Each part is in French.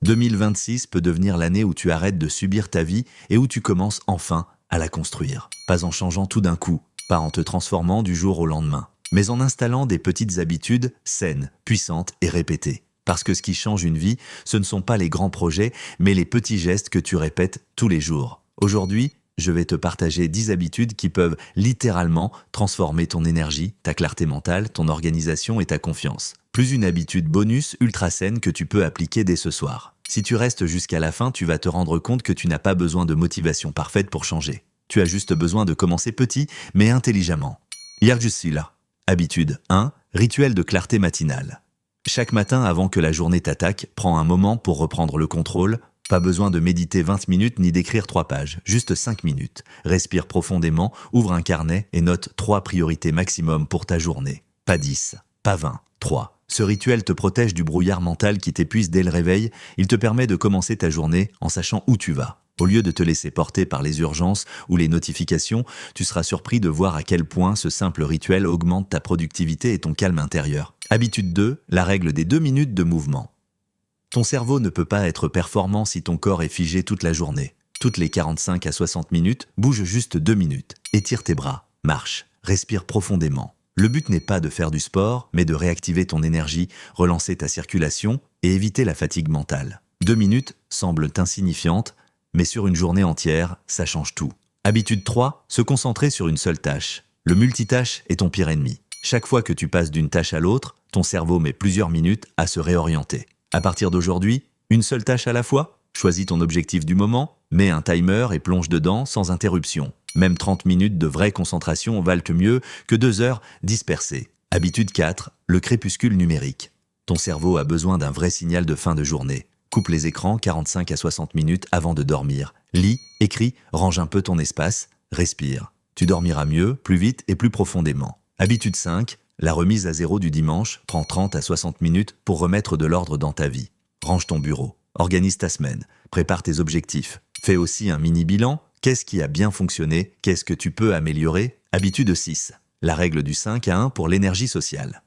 2026 peut devenir l'année où tu arrêtes de subir ta vie et où tu commences enfin à la construire. Pas en changeant tout d'un coup, pas en te transformant du jour au lendemain, mais en installant des petites habitudes saines, puissantes et répétées. Parce que ce qui change une vie, ce ne sont pas les grands projets, mais les petits gestes que tu répètes tous les jours. Aujourd'hui, je vais te partager 10 habitudes qui peuvent littéralement transformer ton énergie, ta clarté mentale, ton organisation et ta confiance. Plus une habitude bonus ultra saine que tu peux appliquer dès ce soir. Si tu restes jusqu'à la fin, tu vas te rendre compte que tu n'as pas besoin de motivation parfaite pour changer. Tu as juste besoin de commencer petit, mais intelligemment. Hier, je suis là. Habitude 1. Rituel de clarté matinale. Chaque matin avant que la journée t'attaque, prends un moment pour reprendre le contrôle. Pas besoin de méditer 20 minutes ni d'écrire 3 pages, juste 5 minutes. Respire profondément, ouvre un carnet et note 3 priorités maximum pour ta journée. Pas 10, pas 20, 3. Ce rituel te protège du brouillard mental qui t'épuise dès le réveil. Il te permet de commencer ta journée en sachant où tu vas. Au lieu de te laisser porter par les urgences ou les notifications, tu seras surpris de voir à quel point ce simple rituel augmente ta productivité et ton calme intérieur. Habitude 2, la règle des 2 minutes de mouvement. Ton cerveau ne peut pas être performant si ton corps est figé toute la journée. Toutes les 45 à 60 minutes, bouge juste 2 minutes. Étire tes bras, marche, respire profondément. Le but n'est pas de faire du sport, mais de réactiver ton énergie, relancer ta circulation et éviter la fatigue mentale. 2 minutes semblent insignifiantes, mais sur une journée entière, ça change tout. Habitude 3, se concentrer sur une seule tâche. Le multitâche est ton pire ennemi. Chaque fois que tu passes d'une tâche à l'autre, ton cerveau met plusieurs minutes à se réorienter. À partir d'aujourd'hui, une seule tâche à la fois. Choisis ton objectif du moment, mets un timer et plonge dedans sans interruption. Même 30 minutes de vraie concentration valent mieux que 2 heures dispersées. Habitude 4, le crépuscule numérique. Ton cerveau a besoin d'un vrai signal de fin de journée. Coupe les écrans 45 à 60 minutes avant de dormir. Lis, écris, range un peu ton espace, respire. Tu dormiras mieux, plus vite et plus profondément. Habitude 5, la remise à zéro du dimanche prend 30 à 60 minutes pour remettre de l'ordre dans ta vie. Range ton bureau, organise ta semaine, prépare tes objectifs. Fais aussi un mini-bilan. Qu'est-ce qui a bien fonctionné? Qu'est-ce que tu peux améliorer? Habitude 6, la règle du 5 à 1 pour l'énergie sociale.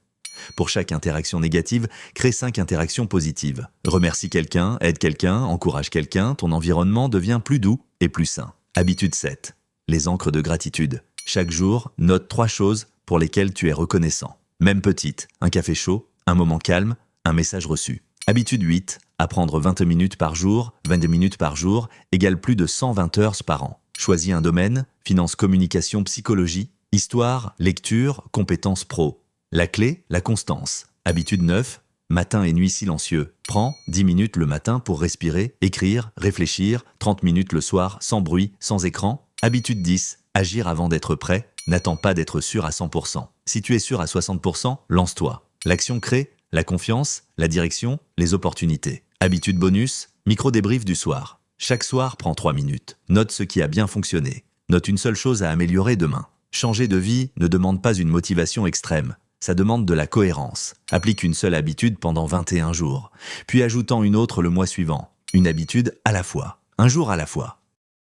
Pour chaque interaction négative, crée 5 interactions positives. Remercie quelqu'un, aide quelqu'un, encourage quelqu'un, ton environnement devient plus doux et plus sain. Habitude 7, les encres de gratitude. Chaque jour, note 3 choses pour lesquelles tu es reconnaissant. Même petite, un café chaud, un moment calme, un message reçu. Habitude 8, apprendre 20 minutes par jour, 22 minutes par jour, égale plus de 120 heures par an. Choisis un domaine, finance, communication, psychologie, histoire, lecture, compétences pro. La clé, la constance. Habitude 9, matin et nuit silencieux. Prends 10 minutes le matin pour respirer, écrire, réfléchir, 30 minutes le soir, sans bruit, sans écran. Habitude 10, agir avant d'être prêt. N'attends pas d'être sûr à 100%. Si tu es sûr à 60%, lance-toi. L'action crée la confiance, la direction, les opportunités. Habitude bonus, micro-débrief du soir. Chaque soir, prends 3 minutes. Note ce qui a bien fonctionné. Note une seule chose à améliorer demain. Changer de vie ne demande pas une motivation extrême. Ça demande de la cohérence. Applique une seule habitude pendant 21 jours. Puis ajoute-en une autre le mois suivant. Une habitude à la fois. Un jour à la fois.